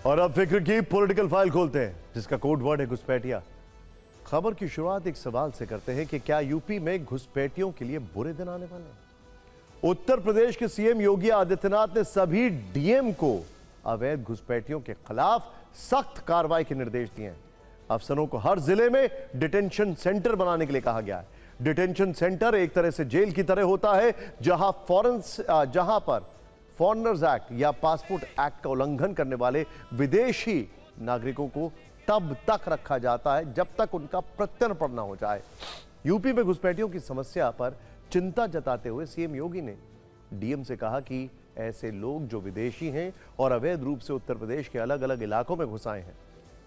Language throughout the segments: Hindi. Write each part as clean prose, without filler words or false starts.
और अब फिक्र की पॉलिटिकल फाइल खोलते हैं जिसका कोड वर्ड है घुसपैठिया। खबर की शुरुआत एक सवाल से करते हैं कि क्या यूपी में घुसपैठियों के लिए बुरे दिन आने वाले हैं? उत्तर प्रदेश के सीएम योगी आदित्यनाथ ने सभी डीएम को अवैध घुसपैठियों के खिलाफ सख्त कार्रवाई के निर्देश दिए हैं। अफसरों को हर जिले में डिटेंशन सेंटर बनाने के लिए कहा गया है। डिटेंशन सेंटर एक तरह से जेल की तरह होता है जहां पर फॉरेनर्स एक्ट या पासपोर्ट एक्ट का उल्लंघन करने वाले विदेशी नागरिकों को तब तक रखा जाता है जब तक उनका प्रत्यर्पण न हो जाए। यूपी में घुसपैठियों की समस्या पर चिंता जताते हुए सीएम योगी ने डीएम से कहा कि ऐसे लोग जो विदेशी हैं और अवैध रूप से उत्तर प्रदेश के अलग अलग इलाकों में घुस आए हैं,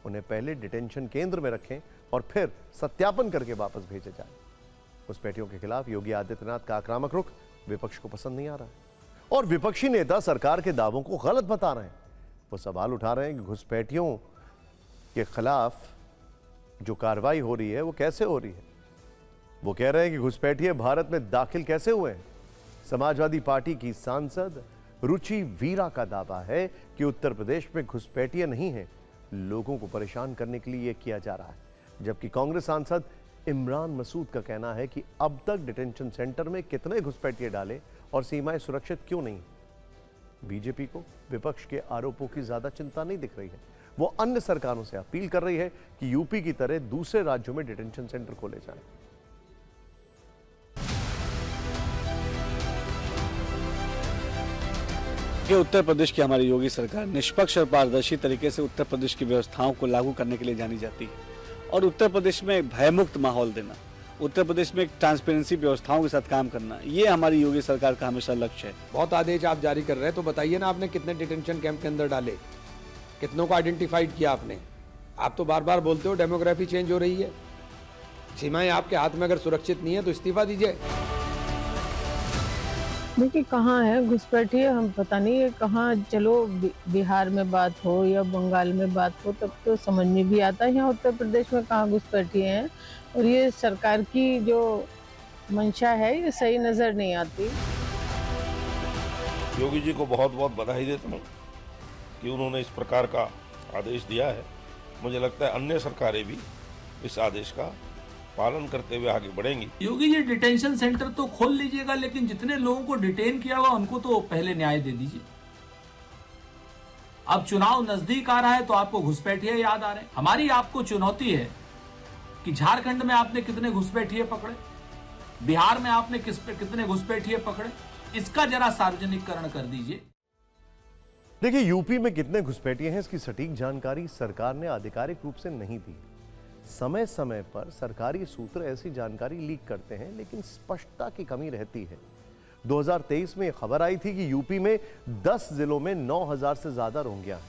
उन्हें पहले डिटेंशन केंद्र में रखें और फिर सत्यापन करके वापस भेजे जाए। घुसपैठियों के खिलाफ योगी आदित्यनाथ का आक्रामक रुख विपक्ष को पसंद नहीं आ रहा है और विपक्षी नेता सरकार के दावों को गलत बता रहे हैं। वो सवाल उठा रहे हैं कि घुसपैठियों के खिलाफ जो कार्रवाई हो रही है वो कैसे हो रही है। वो कह रहे हैं कि घुसपैठिए भारत में दाखिल कैसे हुए हैं। समाजवादी पार्टी की सांसद रुचि वीरा का दावा है कि उत्तर प्रदेश में घुसपैठिए नहीं है, लोगों को परेशान करने के लिए यह किया जा रहा है। जबकि कांग्रेस सांसद इमरान मसूद का कहना है कि अब तक डिटेंशन सेंटर में कितने घुसपैठिए डाले और सीमाएं सुरक्षित क्यों नहीं। बीजेपी को विपक्ष के आरोपों की ज्यादा चिंता नहीं दिख रही है। वो अन्य सरकारों से अपील कर रही है कि यूपी की तरह दूसरे राज्यों में डिटेंशन सेंटर खोले जाएं। कि उत्तर प्रदेश की हमारी योगी सरकार निष्पक्ष और पारदर्शी तरीके से उत्तर प्रदेश की व्यवस्थाओं को लागू करने के लिए जानी जाती है और उत्तर प्रदेश में भयमुक्त माहौल देना, उत्तर प्रदेश में एक ट्रांसपेरेंसी व्यवस्थाओं के साथ काम करना, ये हमारी योगी सरकार का हमेशा लक्ष्य है। बहुत आदेश आप जारी कर रहे हैं, तो बताइए ना आपने कितने डिटेंशन कैंप के अंदर डाले, कितनों को आइडेंटिफाइड किया आपने। आप तो बार बार बोलते हो डेमोग्राफी चेंज हो रही है, सीमाएं आपके हाथ में अगर सुरक्षित नहीं है तो इस्तीफा दीजिए। देखिए कहाँ है घुसपैठिए, हम पता नहीं है कहाँ। चलो बिहार में बात हो या बंगाल में बात हो तब तो समझ में भी आता है, यहाँ उत्तर प्रदेश में कहाँ घुसपैठिए हैं। और ये सरकार की जो मंशा है ये सही नजर नहीं आती। योगी जी को बहुत बहुत बधाई देता हूँ कि उन्होंने इस प्रकार का आदेश दिया है। मुझे लगता है अन्य सरकारें भी इस आदेश का पालन करते हुए आगे बढ़ेंगी। योगी जी डिटेंशन सेंटर तो खोल लीजिएगा, लेकिन जितने लोगों को डिटेन किया हुआ उनको तो पहले न्याय दे दीजिए। अब चुनाव नजदीक आ रहा है तो आपको घुसपैठिए याद आ रहे हैं। हमारी आपको चुनौती है कि झारखंड में आपने कितने घुसपैठिए पकड़े, बिहार में आपने कितने घुसपैठिए पकड़े, इसका जरा सार्वजनिकरण कर दीजिए। देखिए यूपी में कितने घुसपैठिए हैं इसकी सटीक जानकारी सरकार ने आधिकारिक रूप से नहीं दी। समय समय पर सरकारी सूत्र ऐसी जानकारी लीक करते हैं लेकिन स्पष्टता की कमी रहती है। 2023 में खबर आई थी कि यूपी में 10 जिलों में 9000 से ज्यादा रोहिंग्या।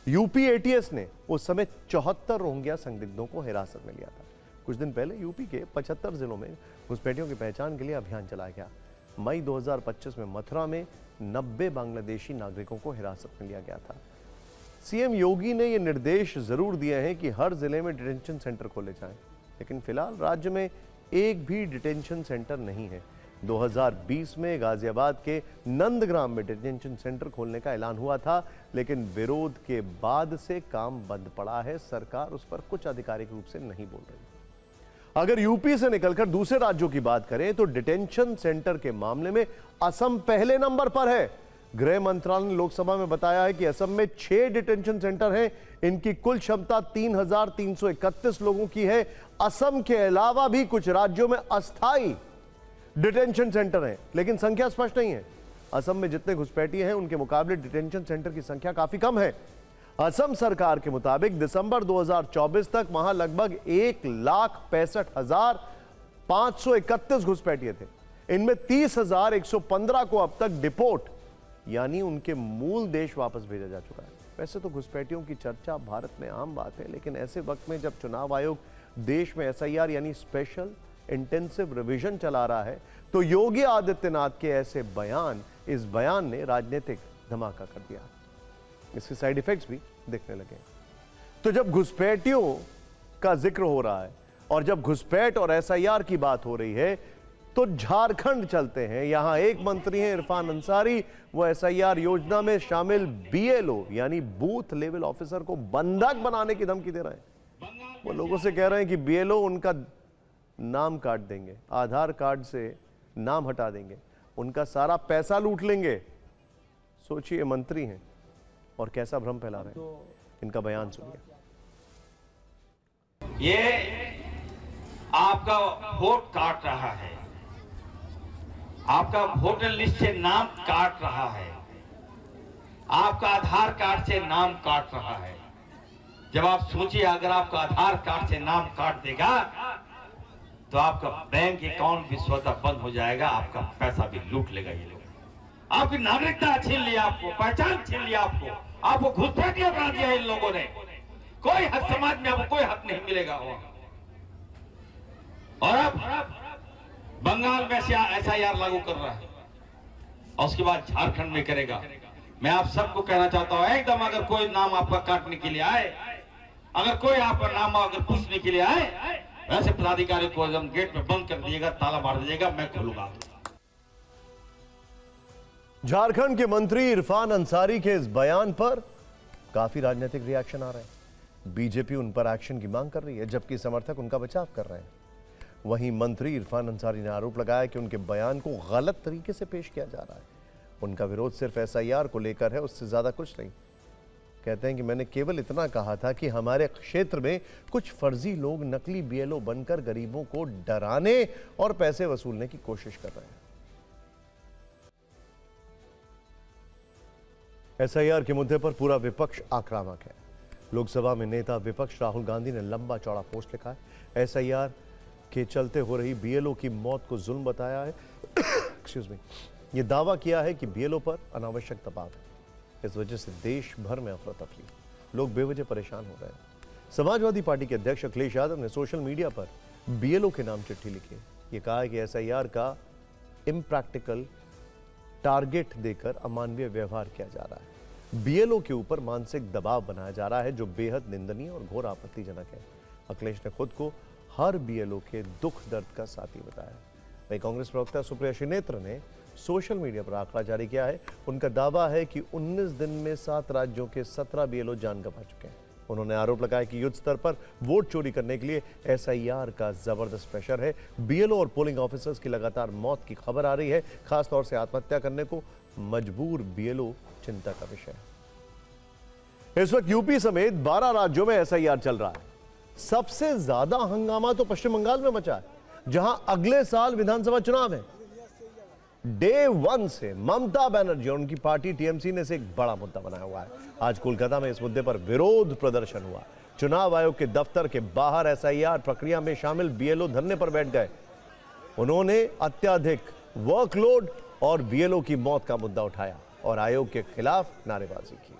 यूपी एटीएस ने उस समय 74 रोहिंग्या संदिग्धों को हिरासत में लिया था। कुछ दिन पहले यूपी के 75 जिलों में घुसपैठियों की पहचान के लिए अभियान चलाया गया। मई 2025 में मथुरा में 90 बांग्लादेशी नागरिकों को हिरासत में लिया गया था। सीएम योगी ने ये निर्देश जरूर दिए हैं कि हर जिले में डिटेंशन सेंटर खोले जाएं, लेकिन फिलहाल राज्य में एक भी डिटेंशन सेंटर नहीं है। 2020 में गाजियाबाद के नंदग्राम में डिटेंशन सेंटर खोलने का ऐलान हुआ था, लेकिन विरोध के बाद से काम बंद पड़ा है। सरकार उस पर कुछ आधिकारिक रूप से नहीं बोल रही। अगर यूपी से निकलकर दूसरे राज्यों की बात करें तो डिटेंशन सेंटर के मामले में असम पहले नंबर पर है। गृह मंत्रालय ने लोकसभा में बताया है कि असम में 6 डिटेंशन सेंटर हैं। इनकी कुल क्षमता 3331 लोगों की है। असम के अलावा भी कुछ राज्यों में अस्थायी डिटेंशन सेंटर हैं, लेकिन संख्या स्पष्ट नहीं है। असम में जितने घुसपैठिए हैं उनके मुकाबले डिटेंशन सेंटर की संख्या काफी कम है। असम सरकार के मुताबिक दिसंबर 2024 तक वहां लगभग 1,65,531 घुसपैठिए थे। इनमें 30,115 को अब तक डिपोर्ट यानी उनके मूल देश वापस भेजा जा चुका है। वैसे तो घुसपैठियों की चर्चा भारत में आम बात है, लेकिन ऐसे वक्त में जब चुनाव आयोग देश में एसआईआर यानी स्पेशल इंटेंसिव रिवीजन चला रहा है, तो योगी आदित्यनाथ के ऐसे इस बयान ने राजनीतिक धमाका कर दिया। इसके साइड इफेक्ट्स भी दिखने लगे। तो जब घुसपैठियों का जिक्र हो रहा है और जब घुसपैठ और एसआईआर की बात हो रही है, तो झारखंड चलते हैं। यहां एक मंत्री हैं इरफान अंसारी, वो एसआईआर योजना में शामिल बीएलओ यानी बूथ लेवल ऑफिसर को बंधक बनाने की धमकी दे रहे हैं। वो लोगों से कह रहे हैं कि बीएलओ उनका नाम काट देंगे, आधार कार्ड से नाम हटा देंगे, उनका सारा पैसा लूट लेंगे। सोचिए, मंत्री हैं और कैसा भ्रम फैला रहे हैं। इनका बयान सुनिए। ये आपका वोट काट रहा है, आपका वोटर लिस्ट से नाम काट रहा है, आपका आधार कार्ड से नाम काट रहा है। जब आप सोचिए, अगर आपका आधार कार्ड से नाम काट देगा तो आपका बैंक अकाउंट भी स्वतः बंद हो जाएगा, आपका पैसा भी लूट लेगा ये लोग। आपकी नागरिकता छीन लिया, आपको पहचान छीन लिया, आपको घुसपैठिया बना दिया इन लोगों ने। कोई हक समाज में आपको कोई हक नहीं मिलेगा। और अब बंगाल में एसआईआर लागू कर रहा है और उसके बाद झारखंड में करेगा। मैं आप सबको कहना चाहता हूं, एकदम अगर कोई नाम आपका काटने के लिए आए, अगर कोई आपका नाम अगर पूछने के लिए आए, वैसे पदाधिकारी को एकदम गेट में बंद कर दिएगा, ताला मार दीजिएगा, मैं खोलूंगा। झारखंड के मंत्री इरफान अंसारी के इस बयान पर काफी राजनीतिक रिएक्शन आ रहे हैं। बीजेपी उन पर एक्शन की मांग कर रही है, जबकि समर्थक उनका बचाव कर रहे हैं। वहीं मंत्री इरफान अंसारी ने आरोप लगाया कि उनके बयान को गलत तरीके से पेश किया जा रहा है। उनका विरोध सिर्फ एसआईआर को लेकर है, उससे ज्यादा कुछ नहीं। कहते हैं कि मैंने केवल इतना कहा था कि हमारे क्षेत्र में कुछ फर्जी लोग नकली बीएलओ बनकर गरीबों को डराने और पैसे वसूलने की कोशिश कर रहे हैं। एसआईआर के मुद्दे पर पूरा विपक्ष आक्रामक है। लोकसभा में नेता विपक्ष राहुल गांधी ने लंबा चौड़ा पोस्ट लिखा है। एसआईआर के चलते हो रही बीएलओ की मौत को जुल्म बताया है। Excuse me. ये दावा किया है कि बीएलओ पर अनावश्यक दबाव है, इस वजह से देश भर में अफरा तफरी, लोग बेवजह परेशान हो रहे हैं। समाजवादी पार्टी के अध्यक्ष अखिलेश यादव ने सोशल मीडिया पर बीएलओ के नाम चिट्ठी लिखी। ये कहा है कि एसआईआर का इम्प्रैक्टिकल टारगेट देकर अमानवीय व्यवहार किया जा रहा है। बीएलओ के ऊपर मानसिक दबाव बनाया जा रहा है, जो बेहद निंदनीय और घोर आपत्तिजनक है। अखिलेश ने खुद को हर बीएलओ के दुख दर्द का साथी बताया। वहीं कांग्रेस प्रवक्ता सुप्रिया श्रीनेत्र ने सोशल मीडिया पर आंकड़ा जारी किया है। उनका दावा है कि 19 दिन में 7 राज्यों के 17 बीएलओ जान गंवा चुके हैं। उन्होंने आरोप लगाया कि युद्ध स्तर पर वोट चोरी करने के लिए एसआईआर का जबरदस्त प्रेशर है। बीएलओ और पोलिंग ऑफिसर्स की लगातार मौत की खबर आ रही है। खासतौर से आत्महत्या करने को मजबूर बीएलओ चिंता का विषय है। इस वक्त यूपी समेत 12 राज्यों में एसआईआर चल रहा है। सबसे ज्यादा हंगामा तो पश्चिम बंगाल में मचा है, जहां अगले साल विधानसभा चुनाव है। डे 1 से ममता बनर्जी और उनकी पार्टी टीएमसी ने इसे एक बड़ा मुद्दा बनाया हुआ है। आज कोलकाता में इस मुद्दे पर विरोध प्रदर्शन हुआ। चुनाव आयोग के दफ्तर के बाहर एसआईआर प्रक्रिया में शामिल बीएलओ धरने पर बैठ गए। उन्होंने अत्यधिक वर्कलोड और बीएलओ की मौत का मुद्दा उठाया और आयोग के खिलाफ नारेबाजी की।